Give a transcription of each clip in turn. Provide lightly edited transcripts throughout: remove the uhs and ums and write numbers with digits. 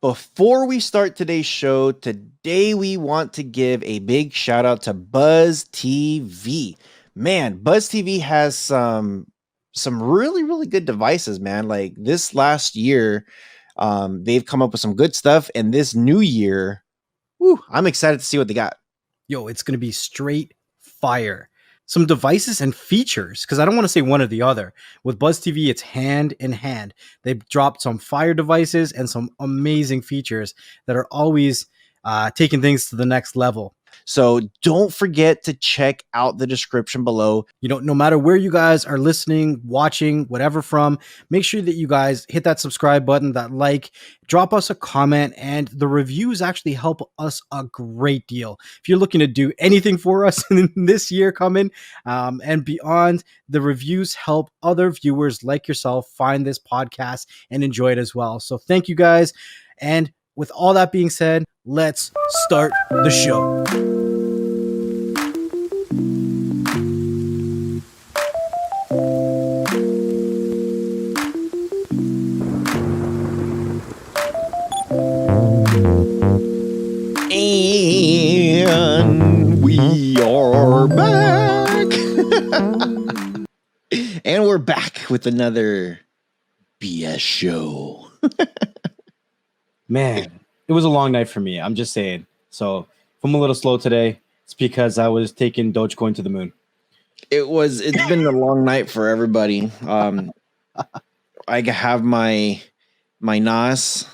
Before we start today's show, today we want to give a big shout out to Buzz TV. Man, Buzz TV has some really good devices, man. Like this last year, they've come up with some good stuff, and this new year, I'm excited to see what they got. Yo, it's going to be straight fire. Some devices and features, because I don't want to say one or the other. With Buzz TV, it's hand in hand. They've dropped some fire devices and some amazing features that are always taking things to the next level. So don't forget to check out the description below. You know, no matter where you guys are listening, watching, whatever from, make sure that you guys hit that subscribe button, that like, drop us a comment, and the reviews actually help us a great deal. If you're looking to do anything for us in this year coming and beyond, the reviews help other viewers like yourself find this podcast and enjoy it as well. So thank you guys. And with all that being said, let's start the show. And we are back. And we're back with another BS show. Man, it was a long night for me. I'm just saying. So if I'm a little slow today, it's because I was taking Dogecoin to the moon. It's been a long night for everybody. I have my NAS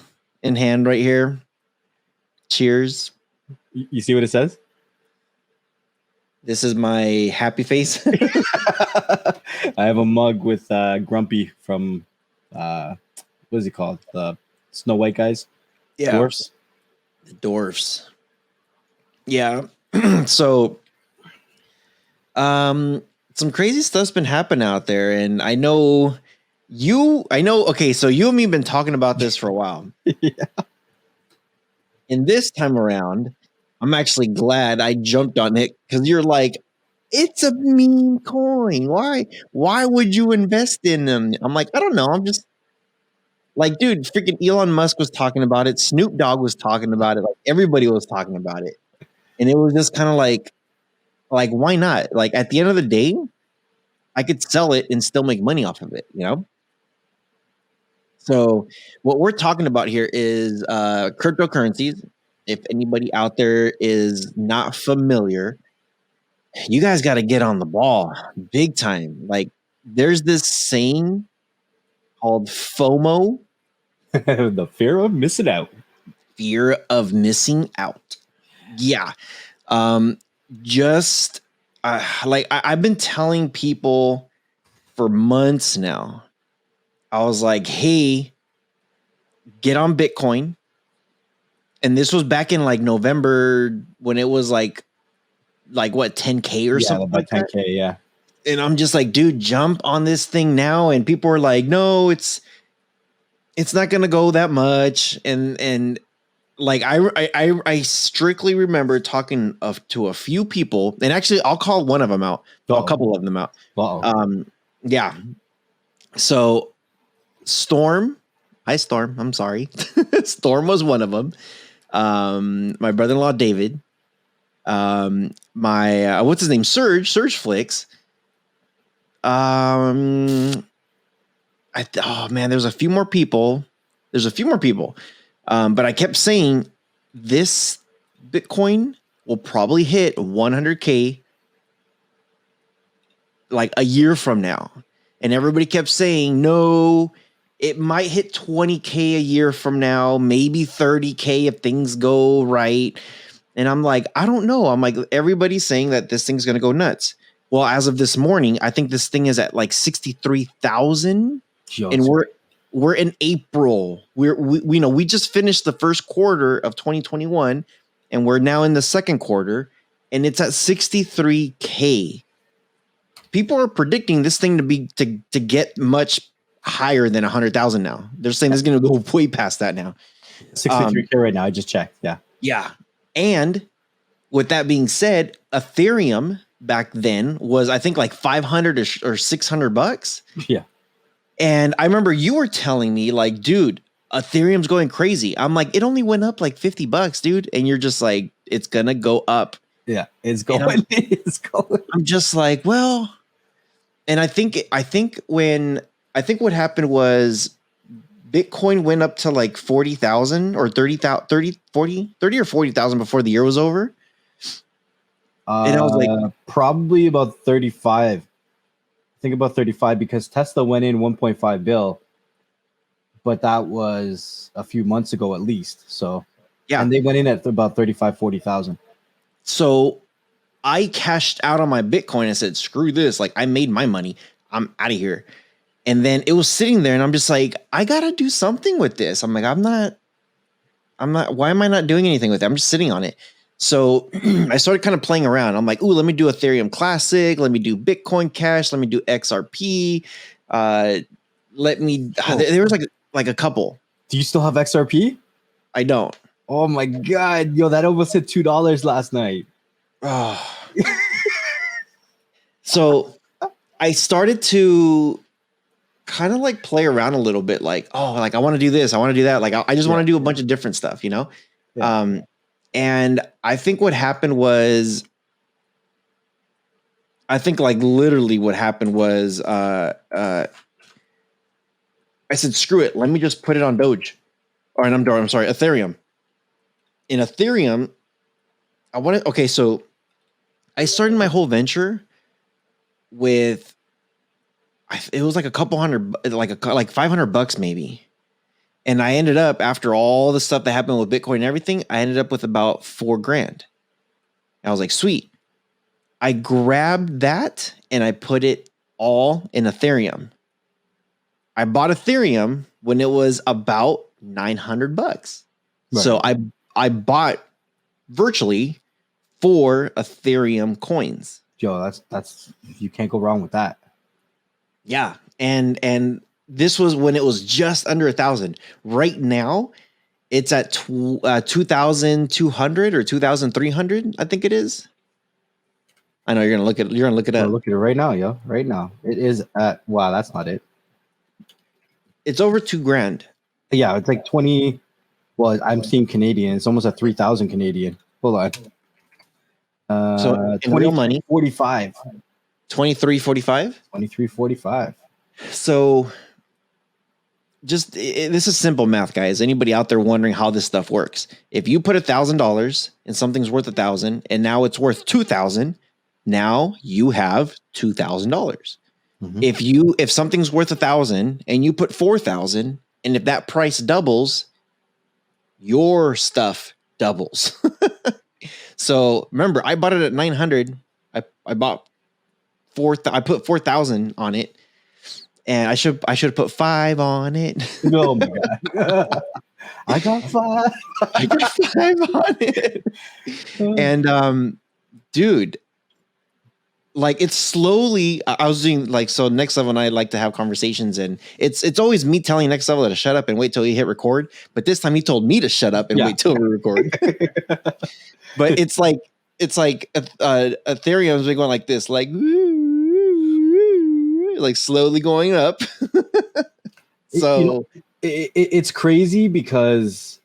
in hand right here. Cheers. You see what it says? This is my happy face. I have a mug with Grumpy from what is he called? The Snow White guys? Yeah. Dwarfs. The dwarfs. Yeah. So some crazy stuff's been happening out there, and I know okay, so you and me have been talking about this for a while. Yeah. And this time around, I'm actually glad I jumped on it, because you're like, it's a meme coin. Why would you invest in them? I'm like, I don't know. I'm just like, dude, freaking Elon Musk was talking about it. Snoop Dogg was talking about it. Like, everybody was talking about it. And it was just kind of like, why not? Like, at the end of the day, I could sell it and still make money off of it, you know? So what we're talking about here is cryptocurrencies. If anybody out there is not familiar, you guys got to get on the ball big time. Like, there's this saying called FOMO. The fear of missing out. Fear of missing out. Yeah. Just like I've been telling people for months now. I was like, hey, get on Bitcoin. And this was back in like November, when it was like what, 10K or something like 10K, that? yeah. And I'm just like, dude, jump on this thing now. And people were like, no, it's not gonna go that much. And like I strictly remember talking to a few people, and actually I'll call one of them out, a couple of them out. Yeah. So Storm, hi Storm, I'm sorry. Storm was one of them. My brother-in-law David, my what's his name, Surge Flicks. Oh man, there's a few more people. But I kept saying this Bitcoin will probably hit 100K like a year from now. And everybody kept saying, no, it might hit 20K a year from now, maybe 30K if things go right. And I'm like, I don't know. I'm like, everybody's saying that this thing's going to go nuts. Well, as of this morning, I think this thing is at like 63,000, and we're in April. We just finished the first quarter of 2021, and we're now in the second quarter, and it's at 63K. People are predicting this thing to get much higher than 100,000 now. They're saying it's going to go way past that now. 63K right now. I just checked. Yeah. Yeah. And with that being said, Ethereum back then was, I think, like 500 or $600. Yeah. And I remember you were telling me, like, dude, Ethereum's going crazy. I'm like, it only went up like $50, dude. And you're just like, it's going to go up. Yeah, it's going. It's going. I'm just like, well, and I think what happened was Bitcoin went up to like 40,000 or 30,000, 30 or 40,000 before the year was over. And I was like, probably about 35. I think about 35 because Tesla went in 1.5 bill, but that was a few months ago at least. So yeah, and they went in at about 35, 40,000. So I cashed out on my Bitcoin and said, screw this. Like, I made my money. I'm out of here. And then it was sitting there and I'm just like, I got to do something with this. I'm like, I'm not, why am I not doing anything with it? I'm just sitting on it. So I started kind of playing around. I'm like, ooh, let me do Ethereum Classic. Let me do Bitcoin Cash. Let me do XRP. There was like a couple. Do you still have XRP? I don't. Oh my God. Yo, that almost hit $2 last night. Oh. So I started to kind of like play around a little bit. Like, oh, like I want to do this. I want to do that. Like, I just want to do a bunch of different stuff, you know? Yeah. And I think what happened was, literally what happened was, I said, screw it. Let me just put it on Doge I'm sorry, Ethereum. In Ethereum, so I started my whole venture with, it was like a couple hundred, like $500 maybe. And I ended up, after all the stuff that happened with Bitcoin and everything, I ended up with about $4,000. I was like, sweet. I grabbed that and I put it all in Ethereum. I bought Ethereum when it was about $900. Right. So I bought virtually 4 Ethereum coins. Joe, that's you can't go wrong with that. Yeah. And this was when it was just under 1,000. Right now, it's at 2,200 or 2,300. I think it is. I know you're gonna look it up. Look at it right now, yo. Right now, it is at. Wow, that's not it. It's over $2,000. Yeah, it's like 20. Well, I'm seeing Canadian. It's almost at 3,000 Canadian. Hold on. So in real money, 45. 23.45. 23.45. So this is simple math, guys. Anybody out there wondering how this stuff works? If you put $1,000 and something's worth 1,000 and now it's worth 2,000, now you have $2,000. Mm-hmm. If something's worth 1,000 and you put 4,000, and if that price doubles, your stuff doubles. So remember, I bought it at 900. I bought I put 4,000 on it. And I should have put 5 on it. Oh my God. I got 5. I got 5 on it. And dude, like it's slowly, I was doing like, so Next Level and I like to have conversations, and it's always me telling Next Level to shut up and wait till he hit record. But this time he told me to shut up and wait till we record. But it's like Ethereum's been going like this, like slowly going up. So it's crazy because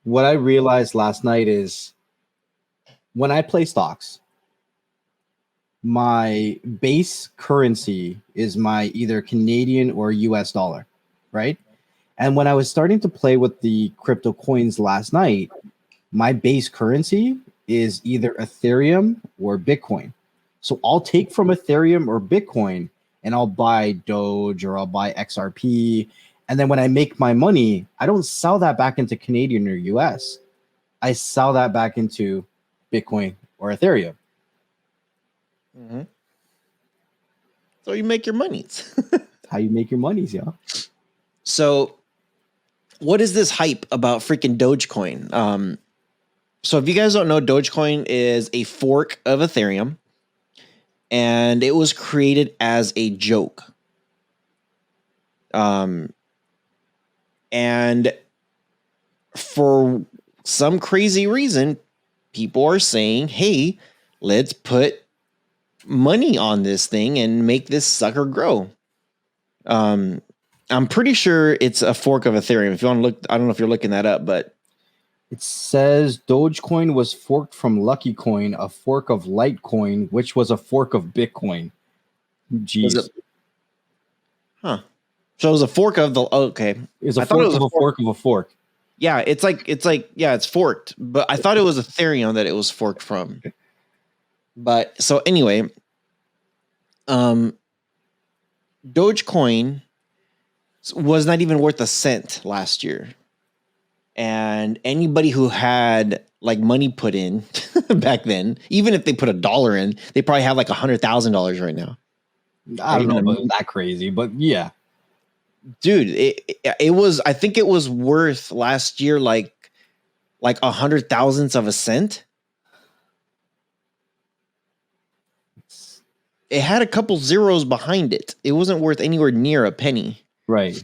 what I realized last night is when I play stocks, my base currency is my either Canadian or US dollar, right? And when I was starting to play with the crypto coins last night, my base currency is either Ethereum or Bitcoin. So I'll take from Ethereum or Bitcoin and I'll buy Doge or I'll buy XRP. And then when I make my money, I don't sell that back into Canadian or US. I sell that back into Bitcoin or Ethereum. Mm-hmm. So you make your monies. How you make your monies, yeah. So what is this hype about freaking Dogecoin? So if you guys don't know, Dogecoin is a fork of Ethereum, and it was created as a joke. And for some crazy reason, people are saying, hey, let's put money on this thing and make this sucker grow. I'm pretty sure it's a fork of Ethereum. If you want to look, I don't know if you're looking that up, but It says Dogecoin was forked from Lucky Coin, a fork of Litecoin, which was a fork of Bitcoin. was Jeez. it? Huh. So it was a fork of the. Okay. It's a I thought fork it was of a fork of a fork. Yeah, it's like yeah, it's forked, but I thought it was Ethereum that it was forked from. But so anyway, Dogecoin was not even worth a cent last year. And anybody who had like money put in back then, even if they put $1 in, they probably have like $100,000 right now. I don't know Even about that crazy, but yeah. Dude, it was, I think it was worth last year like 100,000ths of a cent. It had a couple zeros behind it. It wasn't worth anywhere near a penny. Right.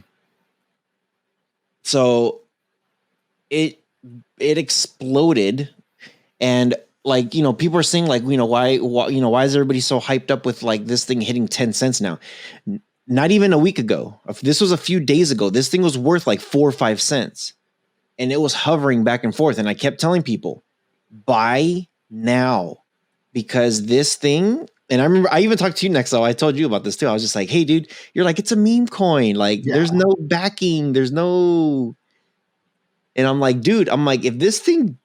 So it exploded, and like, you know, people are saying like, you know, why is everybody so hyped up with like this thing hitting 10 cents now? Not even a week ago. If this was a few days ago, this thing was worth like 4 or 5 cents, and it was hovering back and forth. And I kept telling people, buy now, because this thing. And I remember I even talked to you next. I told you about this too. I was just like, hey, dude, you're like, it's a meme coin. Like, there's no backing. There's no. And I'm like, dude, if this thing,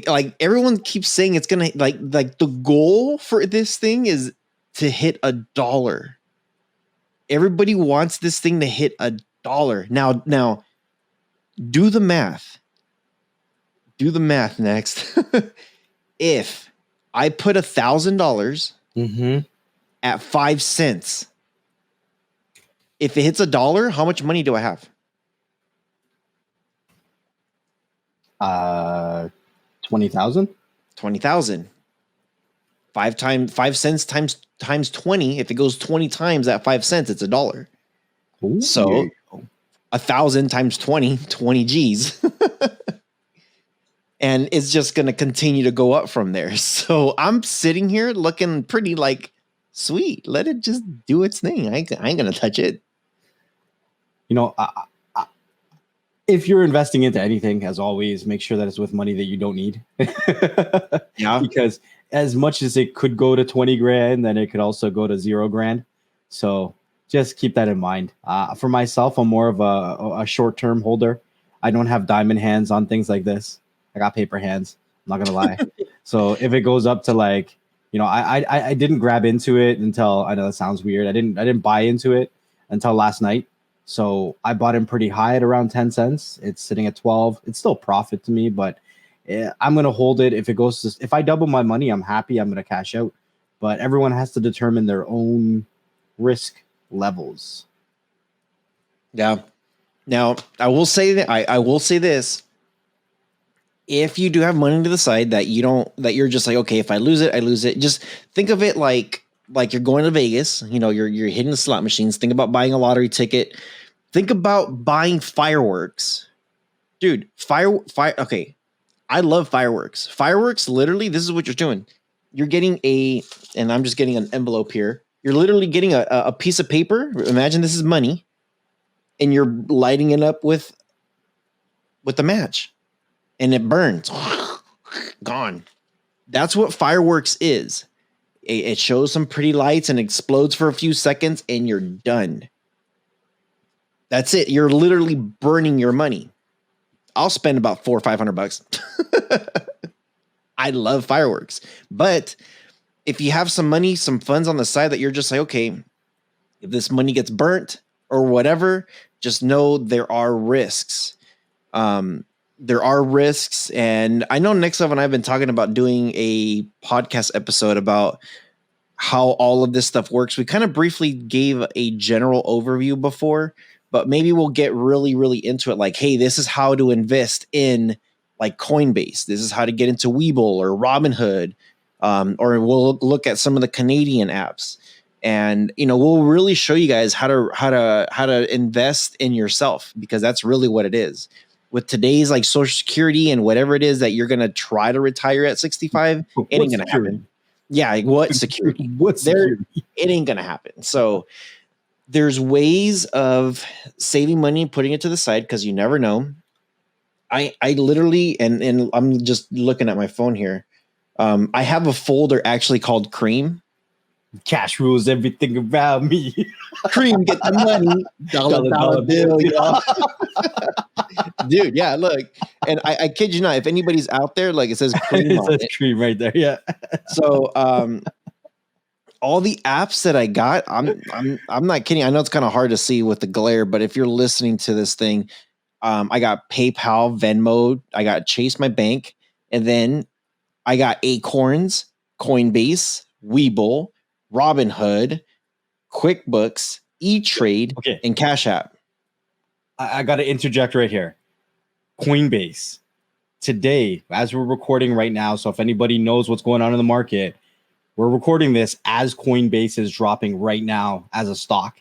like everyone keeps saying it's going to like the goal for this thing is to hit $1. Everybody wants this thing to hit $1. Now do the math. Do the math next. If I put $1,000 at 5 cents, if it hits $1, how much money do I have? 20,000. 20,000. 5 cents times 20. If it goes 20 times at 5 cents, it's $1. Ooh, so 1,000 times 20 G's. And it's just going to continue to go up from there. So I'm sitting here looking pretty like, sweet, let it just do its thing. I ain't going to touch it. You know, if you're investing into anything, as always, make sure that it's with money that you don't need. Yeah. Because as much as it could go to 20 grand, then it could also go to 0 grand. So just keep that in mind. For myself, I'm more of a short-term holder. I don't have diamond hands on things like this. I got paper hands. I'm not gonna lie. So if it goes up to like, you know, I didn't grab into it until, I know that sounds weird. I didn't buy into it until last night. So I bought in pretty high at around 10 cents. It's sitting at 12. It's still profit to me, but I'm gonna hold it. If it goes to, if I double my money, I'm happy. I'm gonna cash out. But everyone has to determine their own risk levels. Yeah. Now I will say that I will say this. If you do have money to the side that you're just like, okay, if I lose it, I lose it. Just think of it like you're going to Vegas, you know, you're hitting the slot machines. Think about buying a lottery ticket. Think about buying fireworks. Dude, okay. I love fireworks. Fireworks, literally, this is what you're doing. You're getting and I'm just getting an envelope here. You're literally getting a piece of paper. Imagine this is money, and you're lighting it up with the match. And it burns. Gone. That's what fireworks is. It shows some pretty lights and explodes for a few seconds, and you're done. That's it. You're literally burning your money. I'll spend about $400 or $500. I love fireworks. But if you have some money, some funds on the side that you're just like, okay, if this money gets burnt or whatever, just know there are risks. There are risks, and I know Nick and I have been talking about doing a podcast episode about how all of this stuff works. We kind of briefly gave a general overview before, but maybe we'll get really, really into it. Like, hey, this is how to invest in like Coinbase. This is how to get into Webull or Robinhood, or we'll look at some of the Canadian apps, and you know, we'll really show you guys how to invest in yourself, because that's really what it is. With today's like Social Security and whatever it is that you're gonna try to retire at 65, it ain't gonna happen. Yeah, like what security? What security? It ain't gonna happen. So there's ways of saving money and putting it to the side because you never know. I literally and I'm just looking at my phone here. I have a folder actually called Cream. Cash rules everything around me. Cream, get the money, dollar bill, y'all. Dude, yeah, look, and I kid you not, if anybody's out there, like it says Cream It on says it. cream right there. Yeah. So all the apps that I got, I'm not kidding. I know it's kind of hard to see with the glare, but if you're listening to this thing, I got PayPal, Venmo, I got Chase My Bank, and then I got Acorns, Coinbase, Webull, Robinhood, QuickBooks, E-Trade, Okay. and Cash App. I got to interject right here. Coinbase today, as we're recording right now. So if anybody knows what's going on in the market, we're recording this as Coinbase is dropping right now as a stock.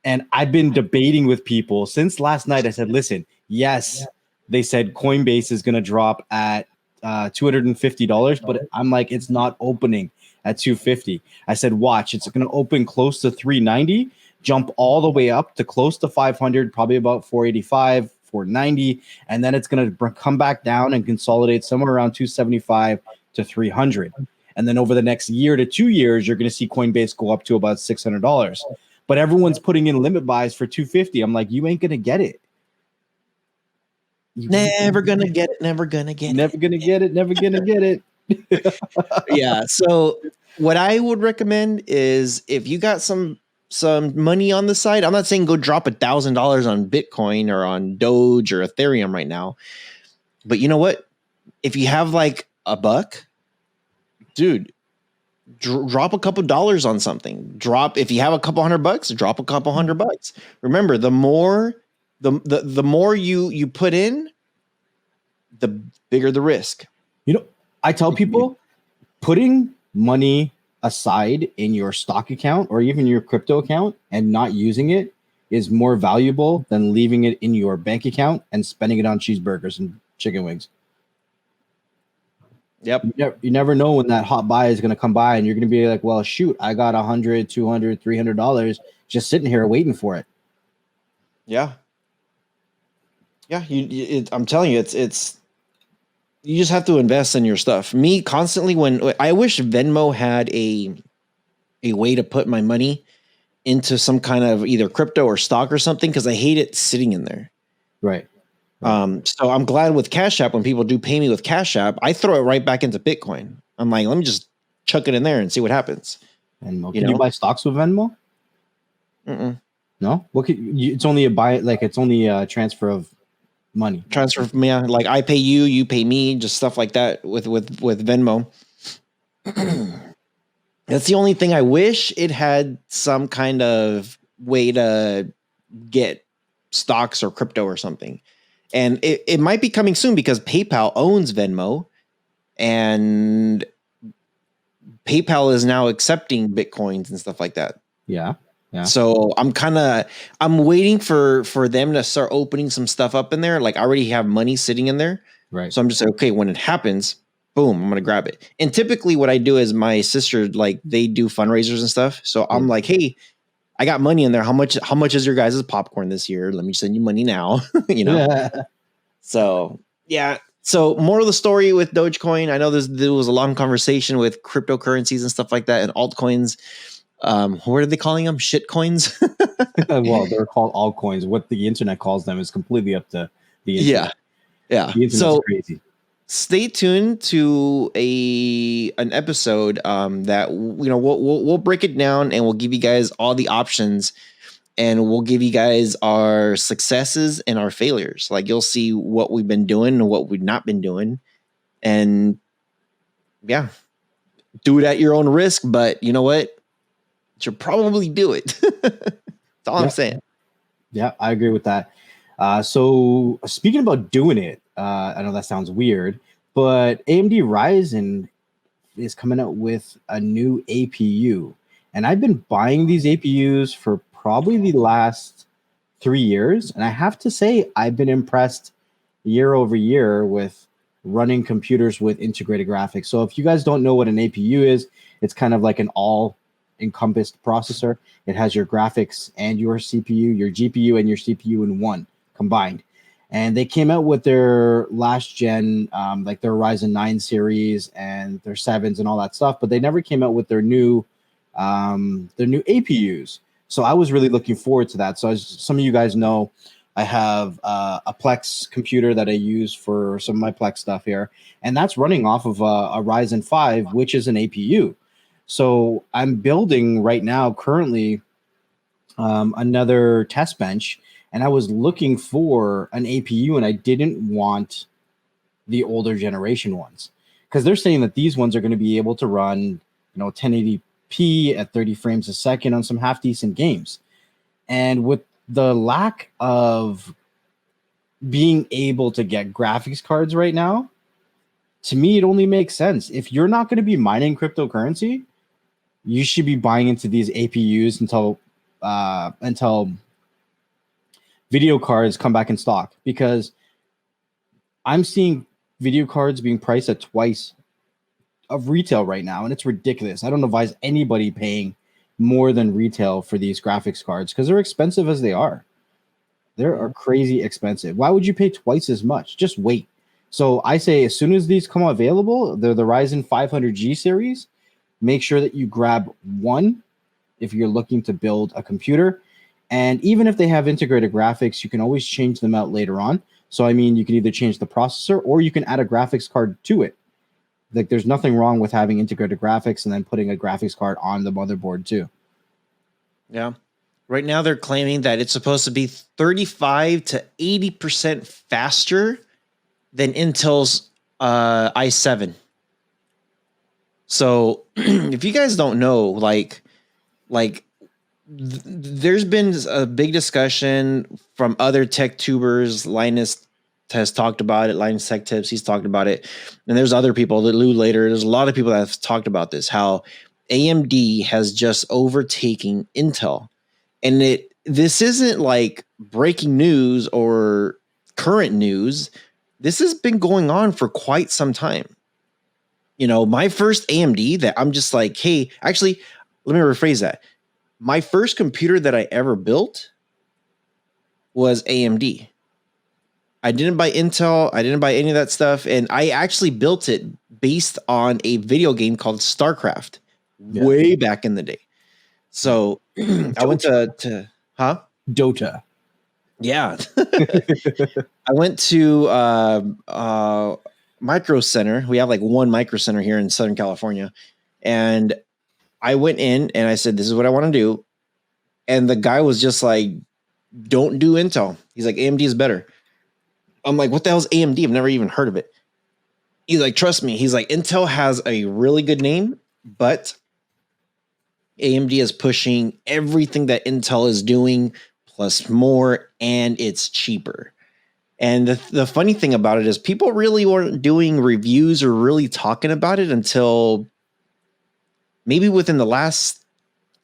And I've been debating with people since last night. I said, listen, yes, they said Coinbase is going to drop at $250, but I'm like, it's not opening at $250. I said, watch, it's going to open close to $390, jump all the way up to close to $500, probably about $485, $490, and then it's going to come back down and consolidate somewhere around $275 to $300. And then over the next year to 2 years, you're going to see Coinbase go up to about $600. But everyone's putting in limit buys for $250. I'm like, you ain't going to get it. Never gonna get it. Never gonna get Never it. gonna get it. Never gonna get it. Yeah. So what I would recommend is if you got some money on the side, I'm not saying go drop $1,000 on Bitcoin or on Doge or Ethereum right now, but you know what? If you have like $1, dude, drop a couple dollars on something. If you have a couple $100, drop a couple $100. Remember, the more you put in, the bigger the risk. You know, I tell people putting money aside in your stock account or even your crypto account and not using it is more valuable than leaving it in your bank account and spending it on cheeseburgers and chicken wings. Yep. You never know when that hot buy is going to come by and you're going to be like, well, shoot, I got $100, $200, $300 just sitting here waiting for it. Yeah. Yeah. I'm telling you, it's, you just have to invest in your stuff. Me constantly, when I wish Venmo had a way to put my money into some kind of either crypto or stock or something, because I hate it sitting in there. Right. So I'm glad with Cash App, when people do pay me with Cash App, I throw it right back into Bitcoin. I'm like, let me just chuck it in there and see what happens. Venmo. Can you buy stocks with Venmo? Mm-mm. No. It's only it's only a transfer of money. Transfer from me, like I pay you, you pay me, just stuff like that with Venmo. That's the only thing I wish it had some kind of way to get stocks or crypto or something. And it might be coming soon because PayPal owns Venmo and PayPal is now accepting Bitcoins and stuff like that. Yeah. Yeah. So I'm waiting for them to start opening some stuff up in there. Like I already have money sitting in there. Right. So I'm just like, okay, when it happens, boom, I'm going to grab it. And typically what I do is my sister, like they do fundraisers and stuff. So I'm like, hey, I got money in there. How much is your guys' popcorn this year? Let me send you money now, you know? Yeah. So yeah. So more of the story with Dogecoin. I know there was a long conversation with cryptocurrencies and stuff like that and altcoins. What are they calling them? Shit coins? Well, they're called altcoins. What the internet calls them is completely up to the internet. Yeah. The internet's So crazy. Stay tuned to an episode that we'll break it down and we'll give you guys all the options and we'll give you guys our successes and our failures. Like you'll see what we've been doing and what we've not been doing. And yeah, do it at your own risk, but you know what? You should probably do it. That's all I'm saying. Yeah, I agree with that. So speaking about doing it, I know that sounds weird, but AMD Ryzen is coming out with a new APU. And I've been buying these APUs for probably the last 3 years. And I have to say, I've been impressed year over year with running computers with integrated graphics. So if you guys don't know what an APU is, it's kind of like an all encompassed processor. It has your graphics and your CPU, your GPU and your CPU in one combined. And they came out with their last gen, like their Ryzen 9 series and their 7s and all that stuff, but they never came out with their new APUs. So I was really looking forward to that. So as some of you guys know, I have a Plex computer that I use for some of my Plex stuff here, and that's running off of a Ryzen 5, which is an APU. So I'm building right now currently another test bench, and I was looking for an APU, and I didn't want the older generation ones because they're saying that these ones are going to be able to run, 1080p at 30 frames a second on some half decent games. And with the lack of being able to get graphics cards right now, to me, it only makes sense. If you're not going to be mining cryptocurrency, you should be buying into these APUs until video cards come back in stock, because I'm seeing video cards being priced at twice of retail right now, and it's ridiculous. I don't advise anybody paying more than retail for these graphics cards because they're expensive as they are. They are crazy expensive. Why would you pay twice as much? Just wait. So I say as soon as these come available, they're the Ryzen 500G series. Make sure that you grab one if you're looking to build a computer. And even if they have integrated graphics, you can always change them out later on. So, I mean, you can either change the processor or you can add a graphics card to it. Like, there's nothing wrong with having integrated graphics and then putting a graphics card on the motherboard too. Yeah. Right now they're claiming that it's supposed to be 35 to 80% faster than Intel's i7. So if you guys don't know, there's been a big discussion from other tech tubers. Linus has talked about it. Linus Tech Tips, he's talked about it. And there's other people that Lou later. There's a lot of people that have talked about this, how AMD has just overtaken Intel. And this isn't like breaking news or current news. This has been going on for quite some time. My first AMD that I'm just like, hey, actually, let me rephrase that. My first computer that I ever built was AMD. I didn't buy Intel. I didn't buy any of that stuff. And I actually built it based on a video game called StarCraft way back in the day. So I went to Dota. Yeah. I went to Micro Center. We have like one Micro Center here in Southern California. And I went in and I said, this is what I want to do. And the guy was just like, don't do Intel. He's like, AMD is better. I'm like, what the hell is AMD? I've never even heard of it. He's like, trust me. He's like, Intel has a really good name, but AMD is pushing everything that Intel is doing plus more, and it's cheaper. And the funny thing about it is people really weren't doing reviews or really talking about it until maybe within the last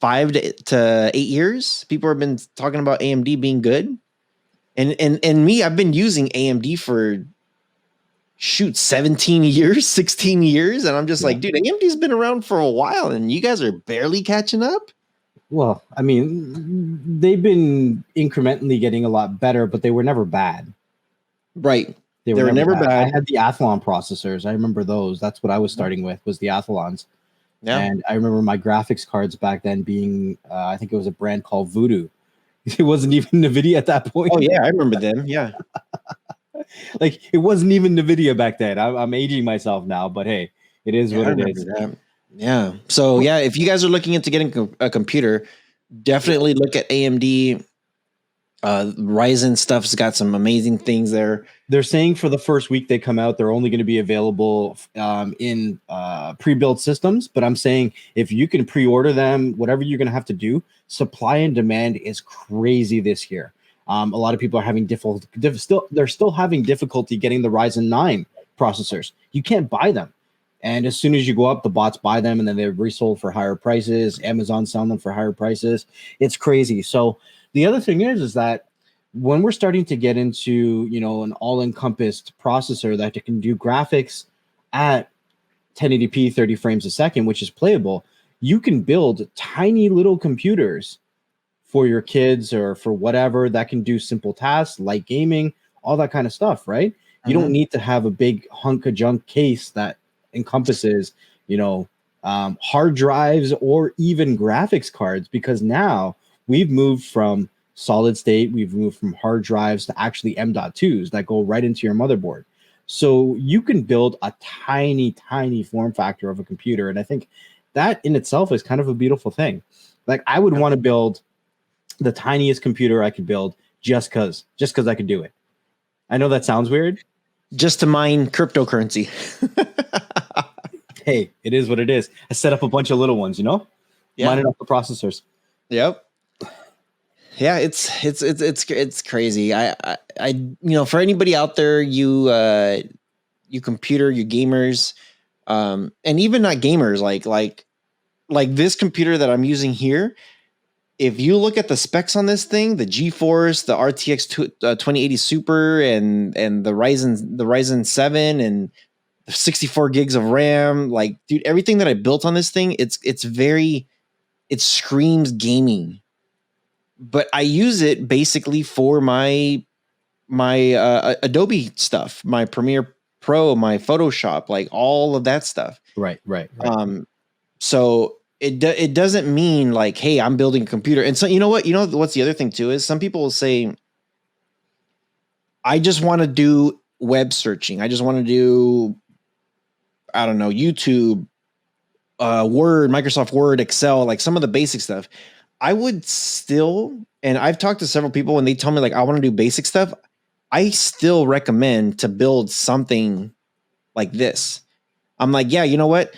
5 to 8 years. People have been talking about AMD being good. And me, I've been using AMD for 17 years, 16 years. And I'm just like, dude, AMD's been around for a while and you guys are barely catching up. Well, I mean, they've been incrementally getting a lot better, but they were never bad. Right. They were never bad. I had the Athlon processors. I remember those. That's what I was starting with, was the Athlons. Yeah. And I remember my graphics cards back then being, I think it was a brand called Voodoo. It wasn't even NVIDIA at that point. Oh, yeah. I remember them. Yeah. Like, it wasn't even NVIDIA back then. I'm aging myself now, but hey, it is what it is. That. Yeah. So, yeah, if you guys are looking into getting a computer, definitely look at AMD. Ryzen stuff's got some amazing things there. They're saying for the first week they come out, they're only going to be available in pre-built systems. But I'm saying if you can pre-order them, whatever you're going to have to do, supply and demand is crazy this year. A lot of people are having they're still having difficulty getting the Ryzen 9 processors. You can't buy them. And as soon as you go up, the bots buy them and then they're resold for higher prices. Amazon selling them for higher prices. It's crazy. So the other thing is that when we're starting to get into, an all-encompassed processor that can do graphics at 1080p 30 frames a second, which is playable, you can build tiny little computers for your kids or for whatever that can do simple tasks, light gaming, all that kind of stuff, right? You don't need to have a big hunk of junk case that encompasses, hard drives or even graphics cards, because now we've moved from solid state, we've moved from hard drives to actually M.2s that go right into your motherboard. So you can build a tiny, tiny form factor of a computer. And I think that in itself is kind of a beautiful thing. Like, I would want to build the tiniest computer I could build just because I could do it. I know that sounds weird. Just to mine cryptocurrency. Hey, it is what it is. I set up a bunch of little ones, mining up the processors. Yep. Yeah, it's crazy. I for anybody out there, you computer, you gamers, and even not gamers, like this computer that I'm using here. If you look at the specs on this thing, the GeForce, the RTX 2080 Super, and the Ryzen 7, and 64 gigs of RAM, like, dude, everything that I built on this thing, it screams gaming. But I use it basically for my Adobe stuff, my Premiere Pro, my Photoshop, like all of that stuff. Right. So it doesn't mean like, hey, I'm building a computer. And so, what's the other thing too is some people will say, I just want to do web searching. I just want to do, I don't know, YouTube, Word, Microsoft Word, Excel, like some of the basic stuff. I would still, and I've talked to several people and they tell me like, I want to do basic stuff. I still recommend to build something like this. I'm like, yeah, you know what?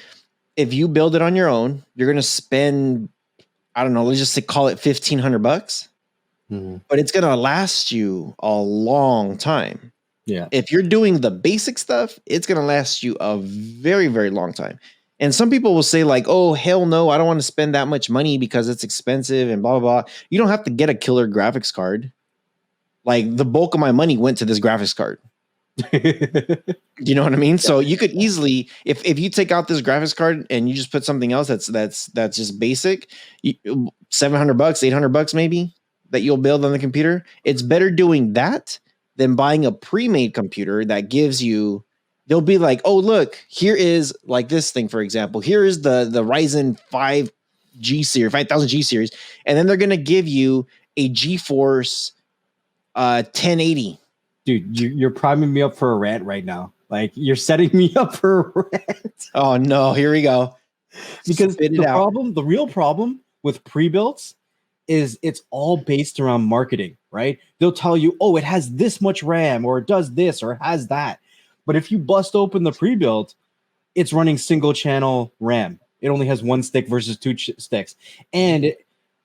If you build it on your own, you're going to spend, I don't know, let's just say, call it $1,500, but it's going to last you a long time. Yeah. If you're doing the basic stuff, it's going to last you a very, very long time. And some people will say like, oh, hell no, I don't want to spend that much money because it's expensive and blah, blah, blah. You don't have to get a killer graphics card. Like, the bulk of my money went to this graphics card. You know what I mean? So you could easily, if you take out this graphics card and you just put something else that's just basic, $700, $800 maybe that you'll build on the computer. It's better doing that than buying a pre-made computer that gives you, they'll be like, oh, look, here is like this thing, for example, here is the Ryzen 5G series, 5000G series. And then they're going to give you a GeForce 1080. Dude, you're priming me up for a rant right now. Like, you're setting me up for a rant. Oh no, here we go. Because the real problem with pre-builts is it's all based around marketing, right? They'll tell you, oh, it has this much RAM, or it does this, or it has that. But if you bust open the pre-built, it's running single channel RAM. It only has one stick versus two sticks. And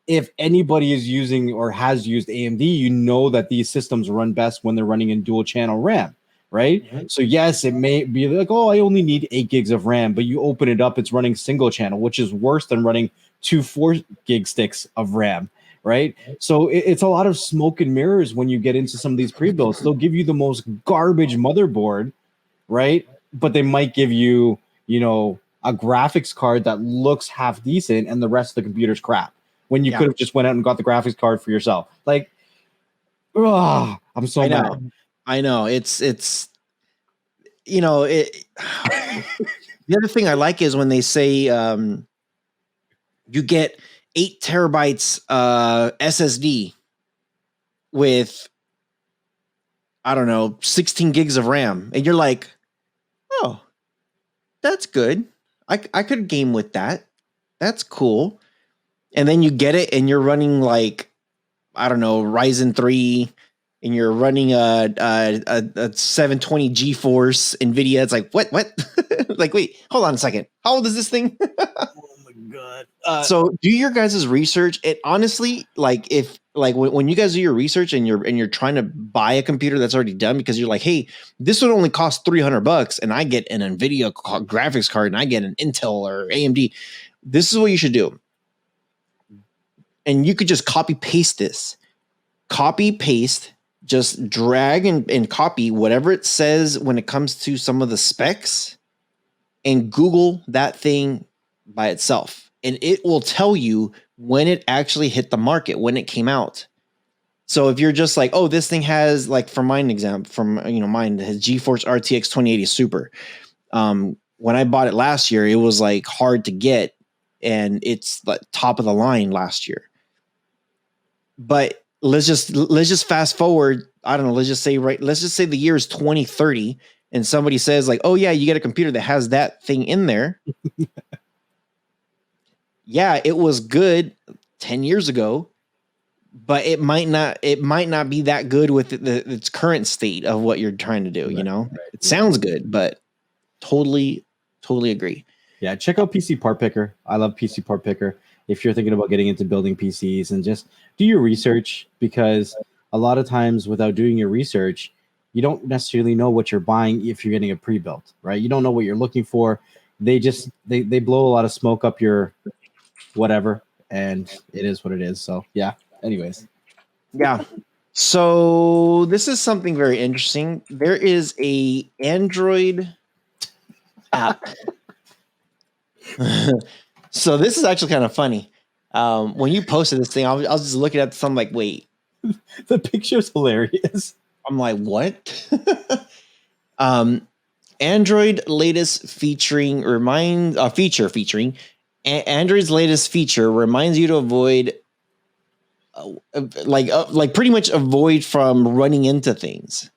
if anybody is using or has used AMD, you know that these systems run best when they're running in dual channel RAM, right? Mm-hmm. So yes, it may be like, oh, I only need 8 gigs of RAM, but you open it up, it's running single channel, which is worse than running 2 4-gig sticks of RAM, right? So it's a lot of smoke and mirrors when you get into some of these pre-builds. They'll give you the most garbage motherboard, right? But they might give you, a graphics card that looks half decent and the rest of the computer's crap. When you could have just went out and got the graphics card for yourself. Like, I'm so mad. I know. It's the other thing I like is when they say you get 8 terabytes SSD with, I don't know, 16 gigs of RAM. And you're like, oh, that's good. I could game with that. That's cool. And then you get it and you're running like, I don't know, Ryzen 3, and you're running a 720 GeForce NVIDIA. It's like, what? Like, wait, hold on a second. How old is this thing? Oh my God. So do your guys' research. It honestly, like, if like when you guys do your research and you're trying to buy a computer that's already done, because you're like, hey, this would only cost $300 and I get an NVIDIA graphics card and I get an Intel or AMD. This is what you should do. And you could just copy paste this. Copy paste, just drag and copy whatever it says when it comes to some of the specs, and Google that thing by itself. and it will tell you when it actually hit the market, when it came out. So if you're just like, oh, this thing has, like, for mine example, mine has GeForce RTX 2080 Super. When I bought it last year, it was like hard to get, and it's like top of the line last year. But let's just fast forward. I don't know. Let's just say the year is 2030, and somebody says like, oh yeah, you get a computer that has that thing in there. Yeah, it was good 10 years ago, but it might not be that good with its current state of what you're trying to do. Right. It sounds good, but totally agree. Yeah, check out PC Part Picker. I love PC Part Picker. If you're thinking about getting into building PCs, and just do your research, because a lot of times without doing your research, you don't necessarily know what you're buying if you're getting a pre-built, right? You don't know what you're looking for. They just they blow a lot of smoke up your whatever, and it is what it is. So yeah. Anyways. Yeah. So this is something very interesting. There is a Android app. So this is actually kind of funny. When you posted this thing, I was just looking at some like, wait. The picture's hilarious. I'm like, what? Android latest featuring Android's latest feature reminds you to avoid pretty much avoid from running into things.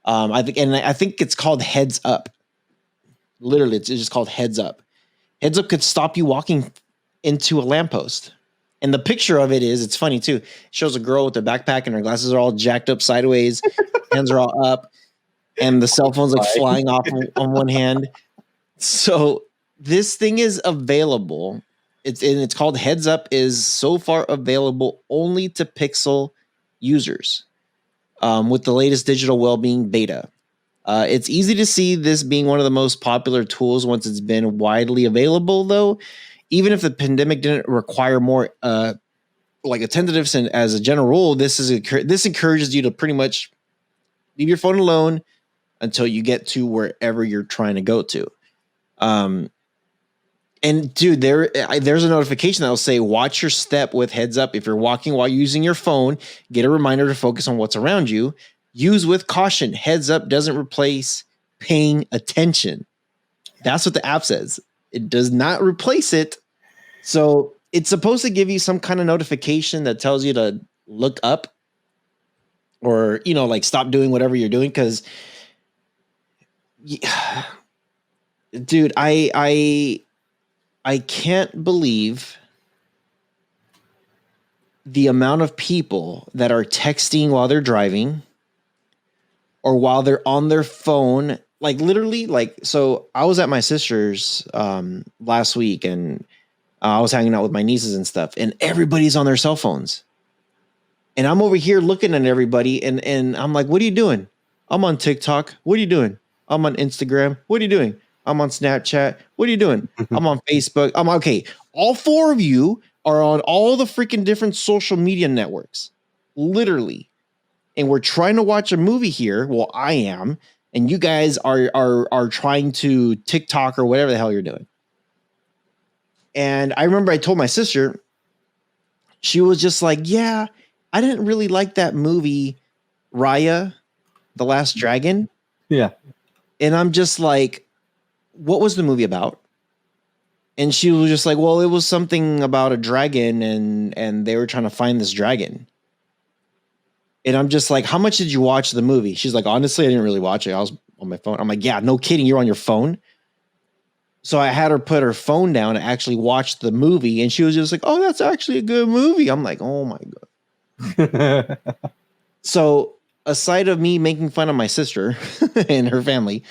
I think it's called Heads Up. Literally, it's just called Heads Up. Heads Up could stop you walking into a lamppost. And the picture of it it's funny too. It shows a girl with a backpack and her glasses are all jacked up sideways, hands are all up, and the cell phone's like flying off on one hand. So this thing is available. It's called Heads Up, is so far available only to Pixel users with the latest digital well-being beta. It's easy to see this being one of the most popular tools once it's been widely available, though. Even if the pandemic didn't require more attentiveness, and as a general rule, this encourages you to pretty much leave your phone alone until you get to wherever you're trying to go to. And dude, there's a notification that will say, watch your step with Heads Up. If you're walking while using your phone, get a reminder to focus on what's around you. Use with caution. Heads Up doesn't replace paying attention. That's what the app says. It does not replace it. So it's supposed to give you some kind of notification that tells you to look up or, stop doing whatever you're doing. Cause dude, I can't believe the amount of people that are texting while they're driving or while they're on their phone. Like literally, so I was at my sister's last week, and I was hanging out with my nieces and stuff, and everybody's on their cell phones. And I'm over here looking at everybody, and I'm like, what are you doing? I'm on TikTok. What are you doing? I'm on Instagram. What are you doing? I'm on Snapchat. What are you doing? I'm on Facebook. I'm okay. All four of you are on all the freaking different social media networks, literally. And we're trying to watch a movie here. Well, I am. And you guys are trying to TikTok or whatever the hell you're doing. And I remember I told my sister, she was just like, yeah, I didn't really like that movie, Raya, The Last Dragon. Yeah. And I'm just like, what was the movie about? And she was just like, well, it was something about a dragon, and they were trying to find this dragon. And I'm just like, how much did you watch the movie? She's like, honestly, I didn't really watch it. I was on my phone. I'm like, yeah, no kidding. You're on your phone. So I had her put her phone down and actually watch the movie. And she was just like, oh, that's actually a good movie. I'm like, oh my God. So aside of me making fun of my sister and her family,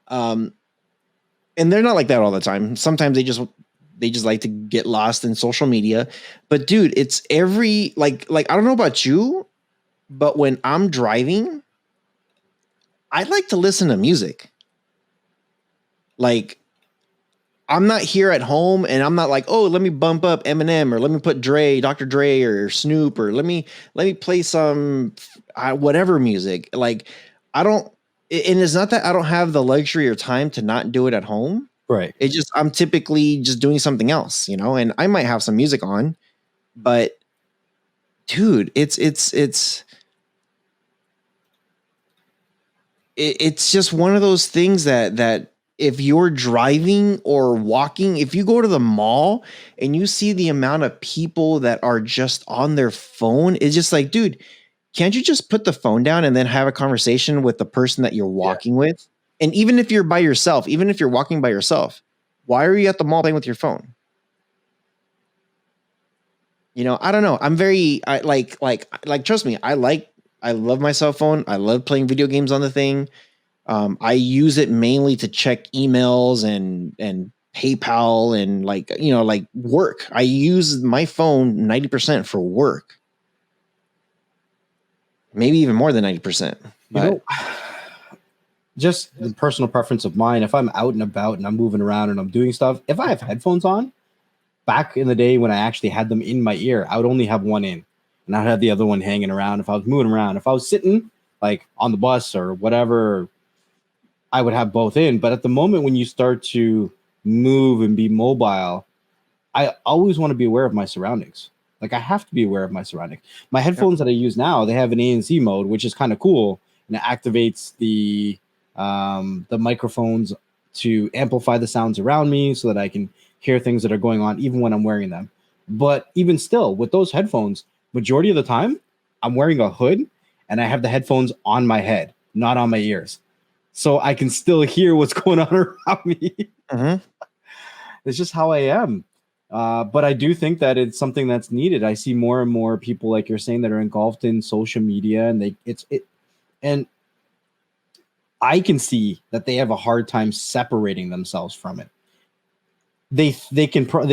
and they're not like that all the time. Sometimes they just like to get lost in social media. But dude, it's every like I don't know about you, but when I'm driving, I like to listen to music. Like, I'm not here at home and I'm not like, oh, let me bump up Eminem, or let me put Dr. Dre or Snoop, or let me play some whatever music. Like, I don't, and it's not that I don't have the luxury or time to not do it at home, Right. It just I'm typically just doing something else, you know, and I might have some music on, but dude, it's just one of those things that if you're driving or walking, if you go to the mall and you see the amount of people that are just on their phone, it's just like, dude, can't you just put the phone down and then have a conversation with the person that you're walking with? And even if you're by yourself, even if you're walking by yourself, why are you at the mall playing with your phone? You know, I don't know. I'm very I like trust me, I love my cell phone. I love playing video games on the thing. I use it mainly to check emails and PayPal and like, you know, like work. I use my phone 90% for work. Maybe even more than 90%. You know, just the personal preference of mine, if I'm out and about and I'm moving around and I'm doing stuff, if I have headphones on, back in the day when I actually had them in my ear, I would only have one in and I'd have the other one hanging around if I was moving around. If I was sitting like on the bus or whatever, I would have both in. But at the moment when you start to move and be mobile, I always want to be aware of my surroundings. Like I have to be aware of my surroundings. My headphones that I use now, they have an ANC mode, which is kind of cool, and it activates the microphones to amplify the sounds around me so that I can hear things that are going on even when I'm wearing them. But even still, with those headphones, majority of the time, I'm wearing a hood and I have the headphones on my head, not on my ears. So I can still hear what's going on around me. Mm-hmm. It's just how I am. But I do think that it's something that's needed. I see more and more people, like you're saying, that are engulfed in social media, and and I can see that they have a hard time separating themselves from it. They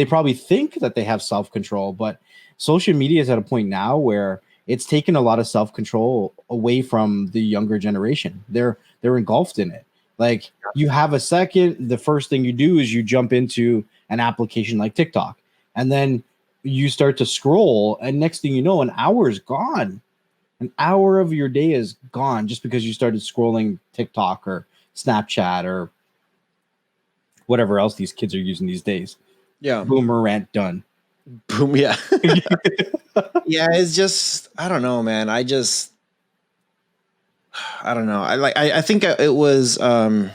probably think that they have self-control, but social media is at a point now where it's taken a lot of self-control away from the younger generation. They're engulfed in it. Like you have a second, the first thing you do is you jump into an application like TikTok, and then you start to scroll, and next thing you know, an hour is gone. An hour of your day is gone just because you started scrolling TikTok or Snapchat or whatever else these kids are using these days. Yeah. Boomer rant done. Boom. Yeah. Yeah. It's just, I don't know, man. I don't know. I think it was, a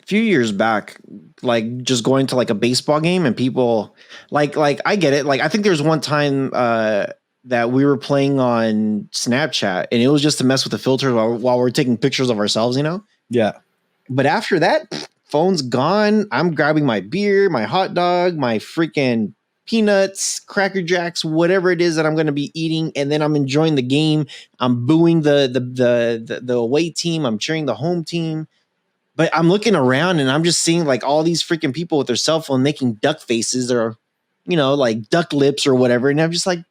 few years back, like just going to like a baseball game and people like I get it. Like, I think there's one time, that we were playing on Snapchat and it was just to mess with the filters while we're taking pictures of ourselves, you know? Yeah. But after that, phone's gone. I'm grabbing my beer, my hot dog, my freaking peanuts, Cracker Jacks, whatever it is that I'm going to be eating, and then I'm enjoying the game. I'm booing the away team. I'm cheering the home team. But I'm looking around and I'm just seeing like all these freaking people with their cell phone making duck faces or, you know, like duck lips or whatever. And I'm just like,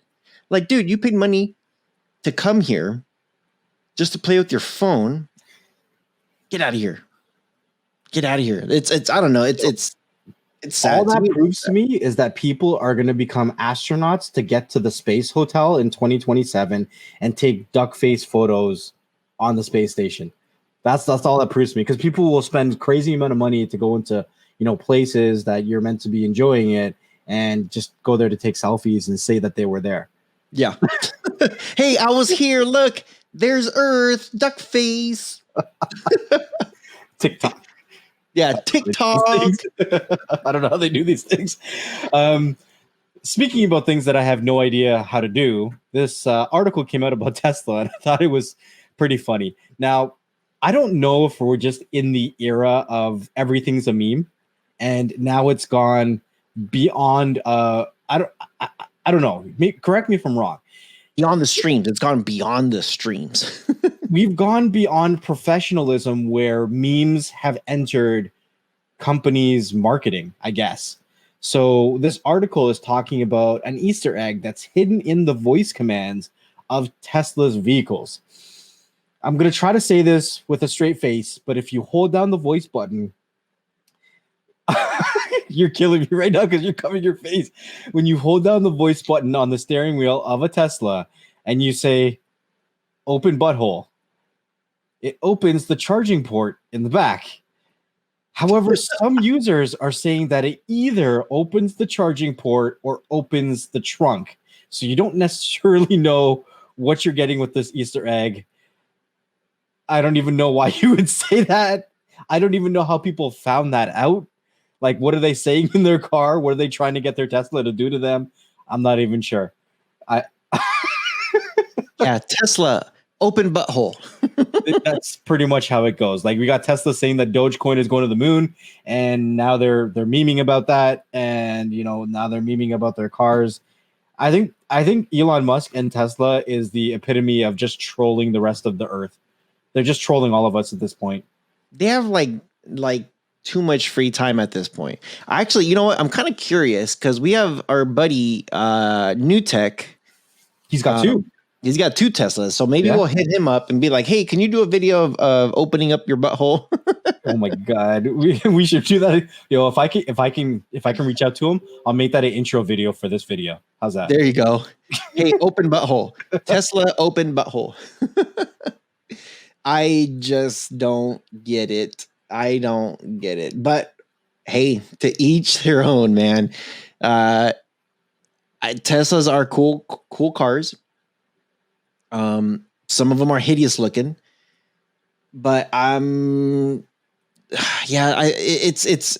dude, you paid money to come here just to play with your phone. Get out of here. Get out of here. It's I don't know. It's sad. All that proves to me is that people are going to become astronauts to get to the space hotel in 2027 and take duck face photos on the space station. That's all that proves to me, because people will spend crazy amount of money to go into, you know, places that you're meant to be enjoying it and just go there to take selfies and say that they were there. Yeah. Hey, I was here. Look, there's Earth, duck face. TikTok. Yeah, TikTok. I don't know how they do these things. Speaking about things that I have no idea how to do, this article came out about Tesla, and I thought it was pretty funny. Now, I don't know if we're just in the era of everything's a meme, and now it's gone beyond. I don't know. Correct me if I'm wrong. Beyond the streams. It's gone beyond the streams. We've gone beyond professionalism where memes have entered companies' marketing, I guess. So this article is talking about an Easter egg that's hidden in the voice commands of Tesla's vehicles. I'm going to try to say this with a straight face, but if you hold down the voice button, you're killing me right now because you're covering your face. When you hold down the voice button on the steering wheel of a Tesla and you say, "Open butthole," it opens the charging port in the back. However, some users are saying that it either opens the charging port or opens the trunk. So you don't necessarily know what you're getting with this Easter egg. I don't even know why you would say that. I don't even know how people found that out. Like, what are they saying in their car? What are they trying to get their Tesla to do to them? I'm not even sure. Yeah, Tesla, open butthole. That's pretty much how it goes. Like, we got Tesla saying that Dogecoin is going to the moon, and now they're memeing about that, and now they're memeing about their cars. I think Elon Musk and Tesla is the epitome of just trolling the rest of the earth. They're just trolling all of us at this point. They have like too much free time at this point. Actually, you know what? I'm kind of curious because we have our buddy New Tech. He's got two. He's got 2 Teslas, so maybe we'll hit him up and be like, "Hey, can you do a video of opening up your butthole?" Oh my god, we should do that. If I can reach out to him, I'll make that an intro video for this video. How's that? There you go. Hey, open butthole, Tesla, open butthole. I just don't get it. I don't get it. But hey, to each their own, man. Teslas are cool cars. Some of them are hideous looking, but it's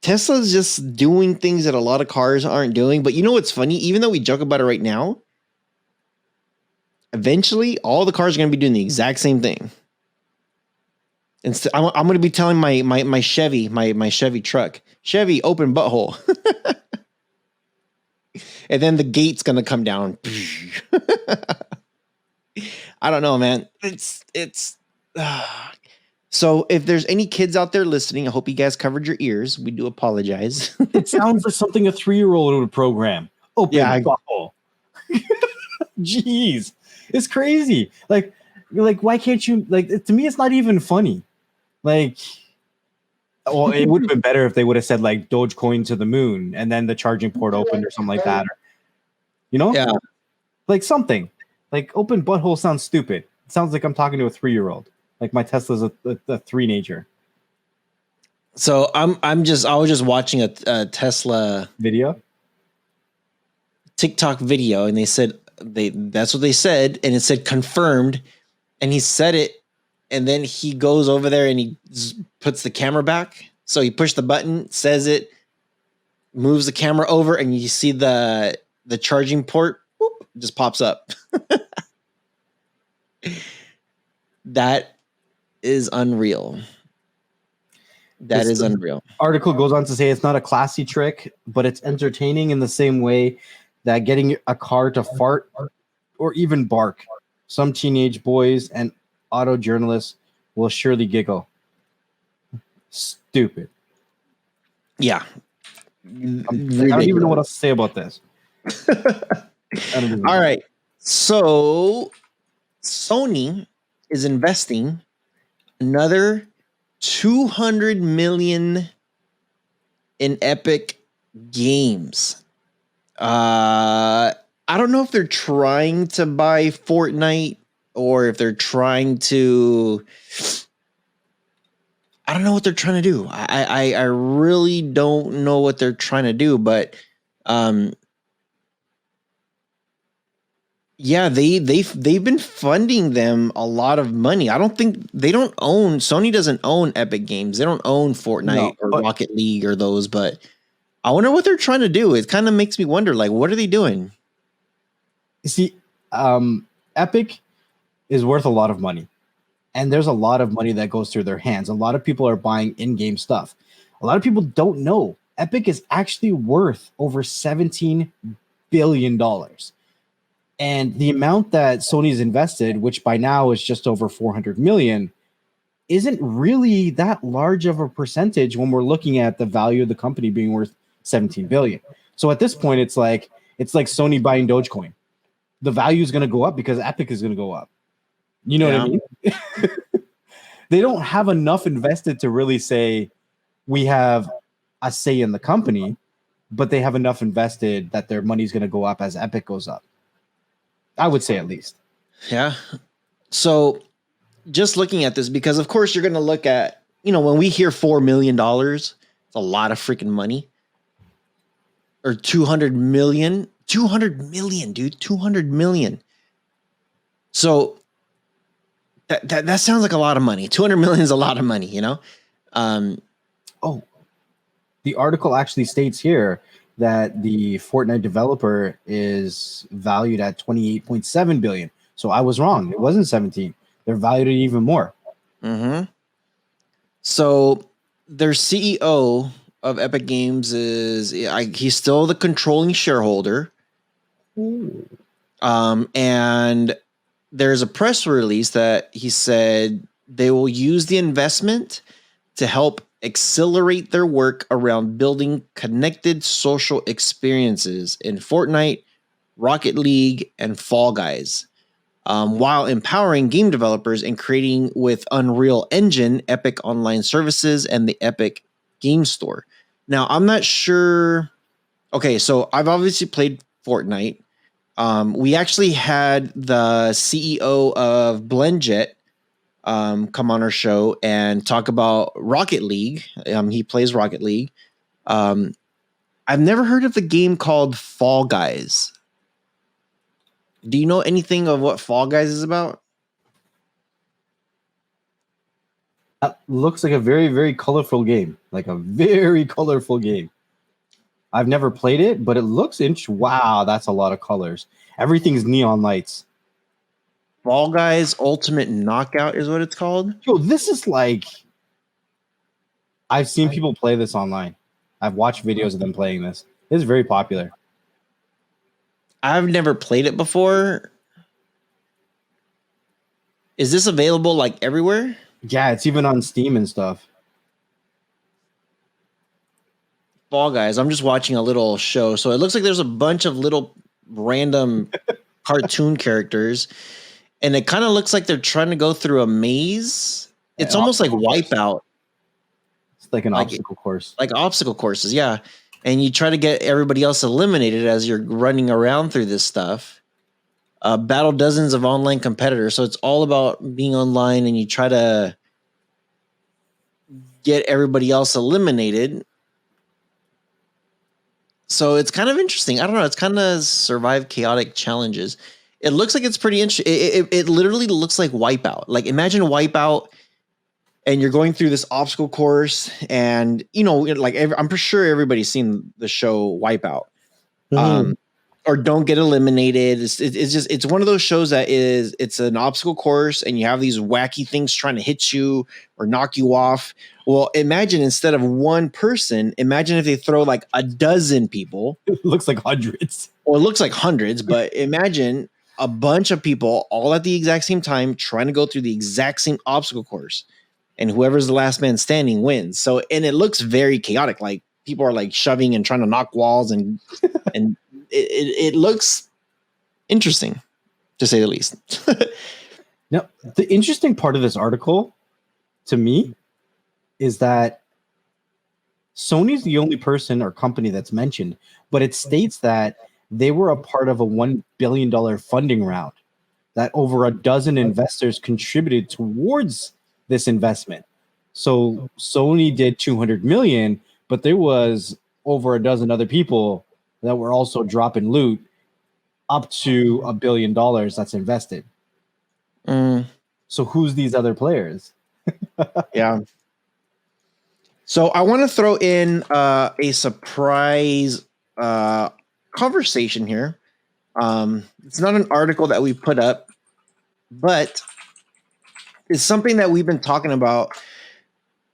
Tesla's just doing things that a lot of cars aren't doing. But you know what's funny? Even though we joke about it right now, eventually all the cars are going to be doing the exact same thing. And I'm going to be telling my Chevy, my Chevy truck, Chevy, open butthole. And then the gate's going to come down. I don't know, man. So if there's any kids out there listening, I hope you guys covered your ears. We do apologize. It sounds like something a 3-year-old would program. Open butthole. Jeez, it's crazy. Like, why can't you? Like, to me, it's not even funny. Like, well, it would have been better if they would have said like Dogecoin to the moon and then the charging port opened or something like that. Or, yeah, like something. Like, open butthole sounds stupid. It sounds like I'm talking to a 3-year-old. Like, my Tesla's a 3-nager. So I was just watching a Tesla video, TikTok video, and they said that's what they said, and it said confirmed, and he said it, and then he goes over there and he puts the camera back. So he pushed the button, says it, moves the camera over, and you see the charging port just pops up. That is unreal. That is unreal. Article goes on to say it's not a classy trick, but it's entertaining in the same way that getting a car to fart or even bark. Some teenage boys and auto journalists will surely giggle. Stupid. Yeah. I don't even know what else to say about this. All right. So Sony is investing another $200 million in Epic Games. I don't know if they're trying to buy Fortnite or if they're trying to. I don't know what they're trying to do. I really don't know what they're trying to do, but yeah, they've been funding them a lot of money. I don't think Sony doesn't own Epic Games. They don't own Fortnite or Rocket League or those, but I wonder what they're trying to do. It kind of makes me wonder, like, what are they doing? You see, Epic is worth a lot of money, and there's a lot of money that goes through their hands. A lot of people are buying in-game stuff. A lot of people don't know Epic is actually worth over $17 billion. And the amount that Sony's invested, which by now is just over 400 million, isn't really that large of a percentage when we're looking at the value of the company being worth 17 billion. So at this point, it's like Sony buying Dogecoin. The value is going to go up because Epic is going to go up. You know what I mean? They don't have enough invested to really say we have a say in the company, but they have enough invested that their money's going to go up as Epic goes up. I would say at least. Yeah. So just looking at this, because of course you're going to look at, when we hear $4 million, it's a lot of freaking money. Or 200 million, 200 million, dude, 200 million. So that sounds like a lot of money. 200 million is a lot of money, Oh, the article actually states here that the Fortnite developer is valued at 28.7 billion. So I was wrong. It wasn't 17. They're valued at even more. Mm-hmm. So their CEO of Epic Games he's still the controlling shareholder. Ooh. And there's a press release that he said they will use the investment to help accelerate their work around building connected social experiences in Fortnite, Rocket League, and Fall Guys, while empowering game developers and creating with Unreal Engine, Epic Online Services, and the Epic Game Store. Now, I'm not sure. Okay, so I've obviously played Fortnite. We actually had the CEO of BlendJet come on our show and talk about Rocket League. He plays Rocket League. I've never heard of the game called Fall Guys. Do you know anything of what Fall Guys is about? That looks like a very, very colorful game. Like a very colorful game. I've never played it, but it looks wow, that's a lot of colors. Everything's neon lights. Fall Guys Ultimate Knockout is what it's called. Yo, this is like I've seen people play this online. I've watched videos of them playing this. It's very popular. I've never played it before. Is this available like everywhere? Yeah, it's even on Steam and stuff. Fall Guys. I'm just watching a little show. So it looks like there's a bunch of little random cartoon characters. And it kind of looks like they're trying to go through a maze. It's almost like Wipeout. It's like an obstacle course. Like obstacle courses, yeah. And you try to get everybody else eliminated as you're running around through this stuff. Battle dozens of online competitors. So it's all about being online and you try to get everybody else eliminated. So it's kind of interesting. I don't know. It's kind of survive chaotic challenges. It looks like it's pretty interesting. It literally looks like Wipeout. Like imagine Wipeout and you're going through this obstacle course and, I'm pretty sure everybody's seen the show Wipeout. Mm-hmm. Or Don't Get Eliminated. It's one of those shows that it's an obstacle course and you have these wacky things trying to hit you or knock you off. Well, imagine instead of one person, imagine if they throw like a dozen people. It looks like hundreds. Well, it looks like hundreds, but imagine a bunch of people all at the exact same time trying to go through the exact same obstacle course. And whoever's the last man standing wins. So, and it looks very chaotic. Like people are like shoving and trying to knock walls and it looks interesting to say the least. Now, the interesting part of this article to me is that Sony's the only person or company that's mentioned, but it states that they were a part of a $1 billion funding round that over a dozen investors contributed towards this investment. So Sony did 200 million, but there was over a dozen other people that were also dropping loot up to $1 billion that's invested. So who's these other players? Yeah. So I want to throw in a surprise conversation here. It's not an article that we put up, but it's something that we've been talking about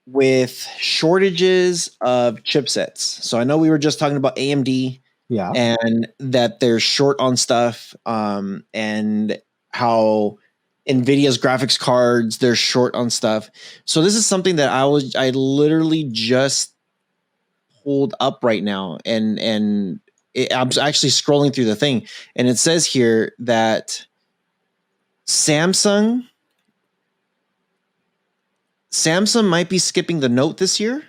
with shortages of chipsets. So I know we were just talking about AMD, Yeah, and that they're short on stuff, and how NVIDIA's graphics cards, they're short on stuff. So this is something that I literally just pulled up right now, and I'm actually scrolling through the thing, and it says here that Samsung might be skipping the Note this year.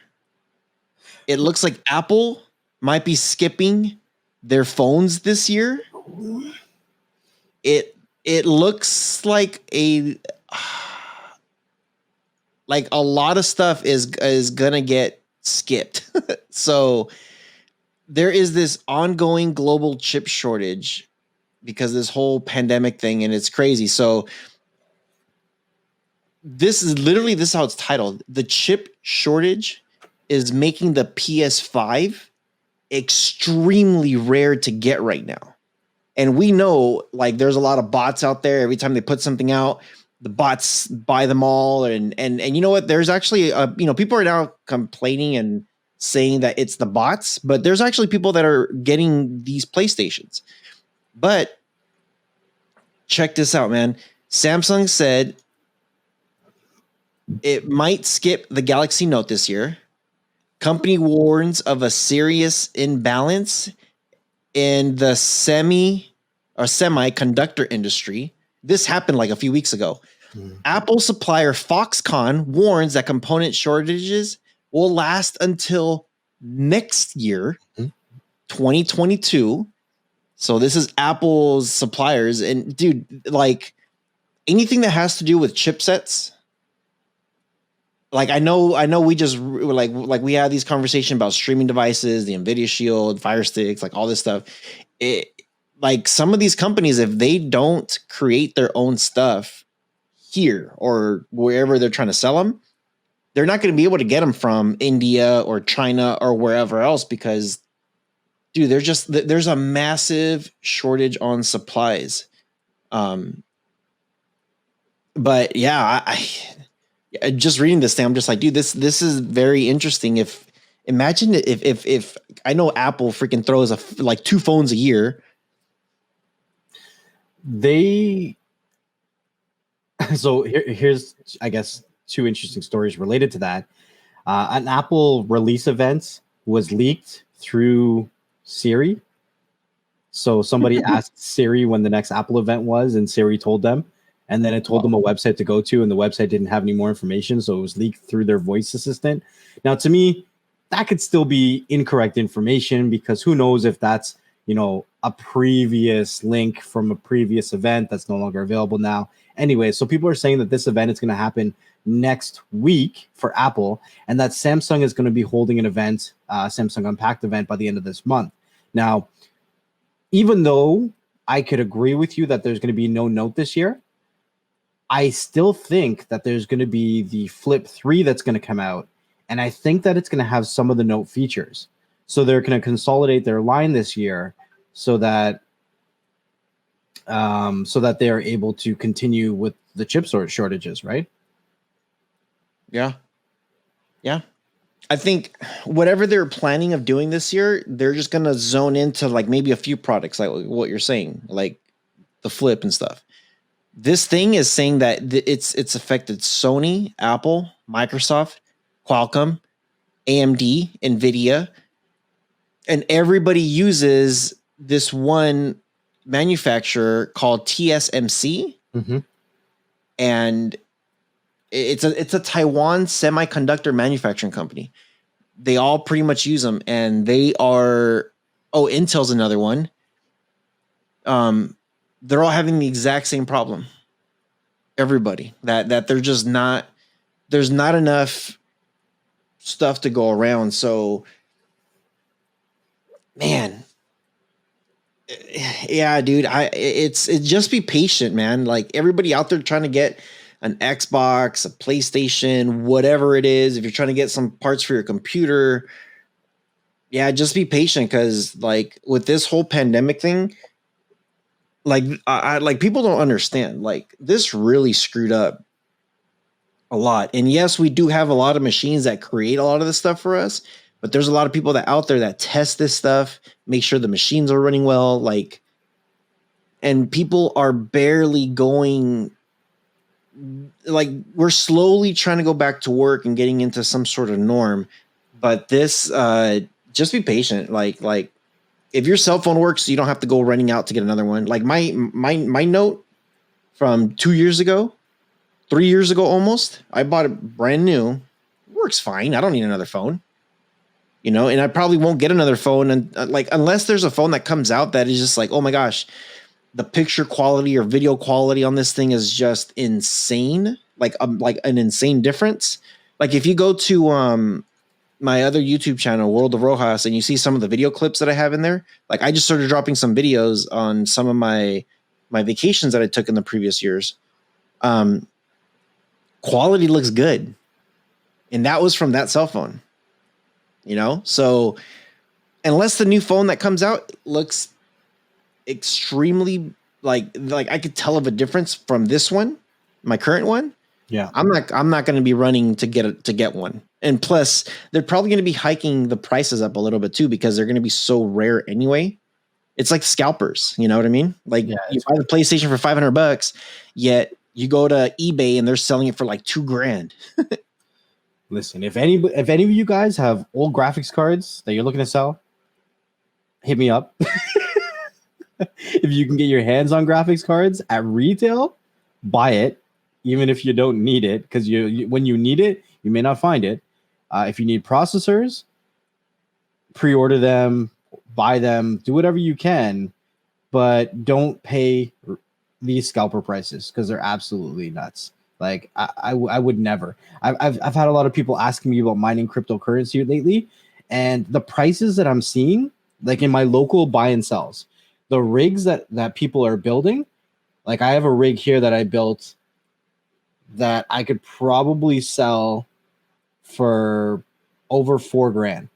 It looks like Apple might be skipping their phones this year. It looks like like a lot of stuff is gonna get skipped. So there is this ongoing global chip shortage because of this whole pandemic thing, and it's crazy. So this is how it's titled. The chip shortage is making the PS5 extremely rare to get right now. And we know, like, there's a lot of bots out there. Every time they put something out, the bots buy them all. And you know what? There's actually, people are now complaining and saying that it's the bots, but there's actually people that are getting these PlayStations. But check this out, man. Samsung said it might skip the Galaxy Note this year. Company warns of a serious imbalance in the semiconductor industry. This happened like a few weeks ago. Apple supplier Foxconn warns that component shortages will last until next year, 2022. So this is Apple's suppliers. And dude, like anything that has to do with chipsets, like I know we just like we had these conversations about streaming devices, the NVIDIA Shield, Fire Sticks, like all this stuff. Like some of these companies, if they don't create their own stuff here or wherever they're trying to sell them, they're not going to be able to get them from India or China or wherever else because, dude, there's a massive shortage on supplies. But yeah, I just reading this thing, I'm just like, dude, this is very interesting. Imagine if I know Apple freaking throws like 2 phones a year. So here's, I guess, 2 interesting stories related to that. An Apple release event was leaked through Siri. So somebody asked Siri when the next Apple event was, and Siri told them. And then it told them a website to go to, and the website didn't have any more information, so it was leaked through their voice assistant. Now, to me, that could still be incorrect information because who knows if that's, a previous link from a previous event that's no longer available now. Anyway, so people are saying that this event is going to happen next week for Apple, and that Samsung is going to be holding an event, Samsung Unpacked event, by the end of this month. Now, even though I could agree with you that there's going to be no Note this year, I still think that there's going to be the Flip 3 that's going to come out, and I think that it's going to have some of the Note features. So they're going to consolidate their line this year so that they're able to continue with the chip shortages, right? Yeah. I think whatever they're planning of doing this year, they're just going to zone into like maybe a few products, like what you're saying, like the Flip and stuff. This thing is saying that it's affected Sony, Apple, Microsoft, Qualcomm, AMD, NVIDIA, and everybody uses this one manufacturer called TSMC. Mm-hmm. And it's a Taiwan semiconductor manufacturing company. They all pretty much use them, and they are Intel's another one. They're all having the exact same problem. Everybody that they're just not, there's not enough stuff to go around. So, man, yeah, dude, it's just be patient, man. Like everybody out there trying to get an Xbox, a PlayStation, whatever it is. If you're trying to get some parts for your computer, yeah, just be patient because like with this whole pandemic thing. Like I like people don't understand. Like this really screwed up a lot. And yes, we do have a lot of machines that create a lot of this stuff for us, but there's a lot of people that out there that test this stuff, make sure the machines are running well. Like, and people are barely going. Like we're slowly trying to go back to work and getting into some sort of norm. But this, just be patient. Like. If your cell phone works, you don't have to go running out to get another one. Like my Note from 2 years ago, 3 years ago almost, I bought it brand new. It works fine. I don't need another phone. And I probably won't get another phone and like unless there's a phone that comes out that is just like, oh my gosh, the picture quality or video quality on this thing is just insane. like an insane difference. Like if you go to my other YouTube channel, World of Rojas, and you see some of the video clips that I have in there, like I just started dropping some videos on some of my vacations that I took in the previous years. Quality looks good. And that was from that cell phone, you know? So unless the new phone that comes out looks extremely like I could tell of a difference from this one, my current one. Yeah. I'm not going to be running to get one. And plus they're probably going to be hiking the prices up a little bit too, because they're going to be so rare anyway. It's like scalpers, you know what I mean? Like you buy the PlayStation for $500, yet you go to eBay and they're selling it for like $2,000. Listen, if any of you guys have old graphics cards that you're looking to sell, hit me up. If you can get your hands on graphics cards at retail, buy it, even if you don't need it, because when you need it, you may not find it. If you need processors, pre-order them, buy them, do whatever you can, but don't pay these scalper prices because they're absolutely nuts. Like I would never. I've had a lot of people asking me about mining cryptocurrency lately, and the prices that I'm seeing, like in my local buy and sells, the rigs that people are building, like I have a rig here that I built that I could probably sell for over $4,000,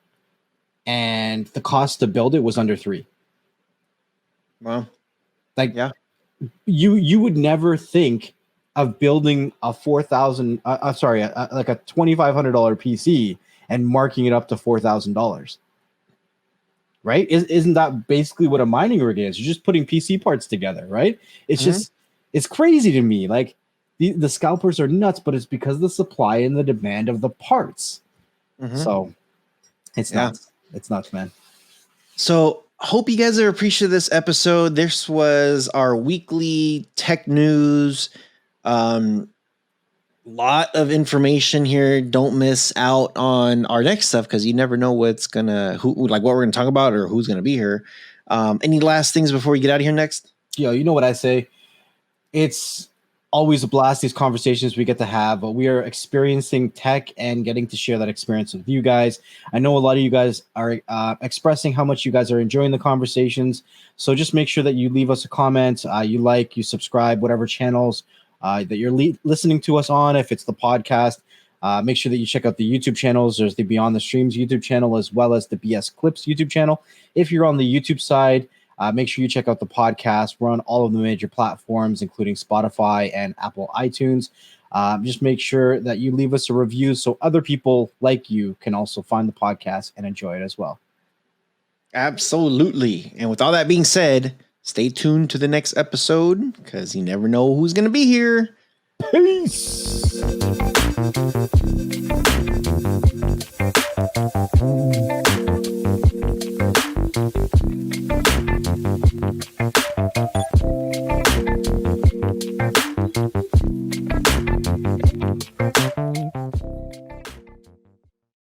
and the cost to build it was under $3,000. Wow. Like, yeah, you would never think of building a $4,000, like a $2,500 PC and marking it up to $4,000. Right? Isn't that basically what a mining rig is? You're just putting PC parts together, right? It's just, it's crazy to me. Like the scalpers are nuts, but it's because of the supply and the demand of the parts. So it's nuts. It's nuts, man. So hope you guys are appreciative of this episode. This was our weekly tech news. Lot of information here. Don't miss out on our next stuff, because you never know what we're gonna talk about or who's gonna be here. Any last things before we get out of here next? Yo, you know what I say? It's always a blast, these conversations we get to have, but we are experiencing tech and getting to share that experience with you guys. I know a lot of you guys are expressing how much you guys are enjoying the conversations. So just make sure that you leave us a comment, you subscribe, whatever channels that you're listening to us on. If it's the podcast, make sure that you check out the YouTube channels. There's the Beyond the Streams YouTube channel, as well as the BS Clips YouTube channel. If you're on the YouTube side, make sure you check out the podcast. We're on all of the major platforms, including Spotify and Apple iTunes. Just make sure that you leave us a review so other people like you can also find the podcast and enjoy it as well. Absolutely. And with all that being said, stay tuned to the next episode, because you never know who's going to be here. Peace.